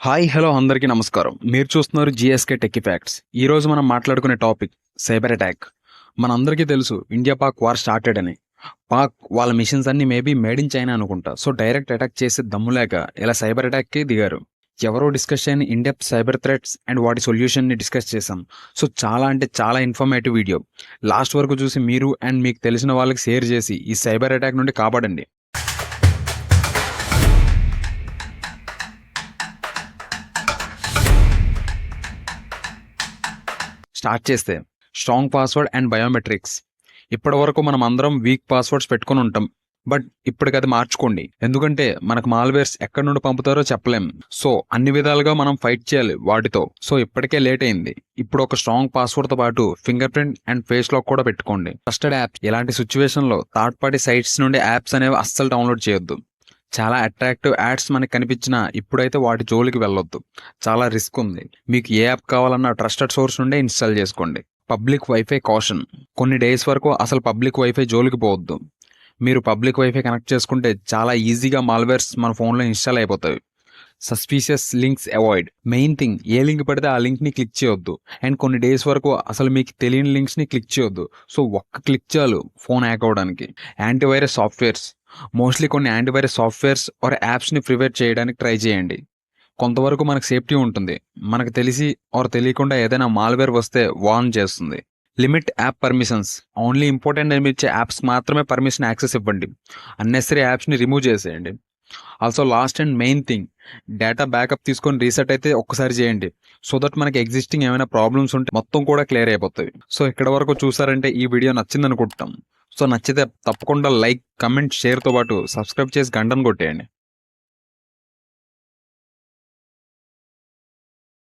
Hi hello అందరికీ నమస్కారం. మీరు చూస్తున్నారు జీఎస్కే టెక్కీ ఫ్యాక్ట్స్. ఈరోజు మనం మాట్లాడుకునే టాపిక్ సైబర్ అటాక్. మనందరికీ తెలుసు ఇండియా పాక్ వార్ స్టార్టెడ్ అని. పాక్ వాళ్ళ మిషన్స్ అన్ని మేబీ మేడ్ ఇన్ చైనా అనుకుంటా. సో డైరెక్ట్ అటాక్ చేసే దమ్ము లేక ఇలా సైబర్ అటాక్కి దిగారు. ఎవరో డిస్కస్ చేయని ఇండెప్త్ సైబర్ థ్రెట్స్ అండ్ వాటి సొల్యూషన్ని డిస్కస్ చేసాం. సో చాలా అంటే చాలా ఇన్ఫర్మేటివ్ వీడియో. లాస్ట్ వరకు చూసి మీరు అండ్ మీకు తెలిసిన వాళ్ళకి షేర్ చేసి ఈ సైబర్ అటాక్ నుండి కాపాడండి. స్టార్ట్ చేస్తే స్ట్రాంగ్ పాస్వర్డ్ అండ్ బయోమెట్రిక్స్. ఇప్పటి వరకు మనం అందరం వీక్ పాస్వర్డ్స్ పెట్టుకుని ఉంటాం. బట్ ఇప్పటికి అది మార్చుకోండి. ఎందుకంటే మనకు మాల్వేర్స్ ఎక్కడి నుండి పంపుతారో చెప్పలేం. సో అన్ని విధాలుగా మనం ఫైట్ చేయాలి వాటితో. సో ఇప్పటికే లేట్ అయింది. ఇప్పుడు ఒక స్ట్రాంగ్ పాస్వర్డ్తో పాటు finger print and face lock కూడా పెట్టుకోండి. Trusted apps. ఇలాంటి సిచ్యువేషన్లో థర్డ్ పార్టీ సైట్స్ నుండి యాప్స్ అనేవి అస్సలు డౌన్లోడ్ చేయొద్దు. చాలా అట్రాక్టివ్ యాడ్స్ మనకి కనిపించినా ఇప్పుడైతే వాటి జోలికి వెళ్ళొద్దు. చాలా రిస్క్ ఉంది. మీకు ఏ యాప్ కావాలన్నా ట్రస్టెడ్ సోర్స్ నుండే ఇన్స్టాల్ చేసుకోండి. Public wifi caution. కొన్ని డేస్ వరకు అసలు పబ్లిక్ వైఫై జోలికి పోవద్దు. మీరు పబ్లిక్ వైఫై కనెక్ట్ చేసుకుంటే చాలా ఈజీగా మాల్వేర్స్ మన ఫోన్లో ఇన్స్టాల్ అయిపోతాయి. Suspicious links avoid. Main thing, ఏ లింక్ పడితే ఆ లింక్ని క్లిక్ చేయొద్దు. అండ్ కొన్ని డేస్ వరకు అసలు మీకు తెలియని లింక్స్ని క్లిక్ చేయొద్దు. సో ఒక్క క్లిక్ చాలు ఫోన్ హ్యాక్ అవడానికి. Antivirus softwares. మోస్ట్లీ కొన్ని యాంటీవైరస్ సాఫ్ట్వేర్స్ ఆర్ యాప్స్ని ప్రివెంట్ చేయడానికి ట్రై చేయండి. కొంతవరకు మనకు సేఫ్టీ ఉంటుంది. మనకు తెలిసి ఆర్ తెలియకుండా ఏదైనా మాల్వేర్ వస్తే వార్న్ చేస్తుంది. Limit app permissions. Only important అనిపించే యాప్స్ మాత్రమే పర్మిషన్ యాక్సెస్ ఇవ్వండి. అన్నెసరీ యాప్స్ని రిమూవ్ చేసేయండి. Also last and main thing, data backup తీసుకొని రీసెట్ అయితే ఒక్కసారి చేయండి. సో దట్ మనకి ఎగ్జిస్టింగ్ ఏమైనా ప్రాబ్లమ్స్ ఉంటే మొత్తం కూడా క్లియర్ అయిపోతాయి. సో ఇక్కడ వరకు చూసారంటే ఈ వీడియో నచ్చింది అనుకుంటాం. సో నచ్చితే తప్పకుండా లైక్, కమెంట్, షేర్తో పాటు సబ్స్క్రైబ్ చేసి గంటను కొట్టేయండి.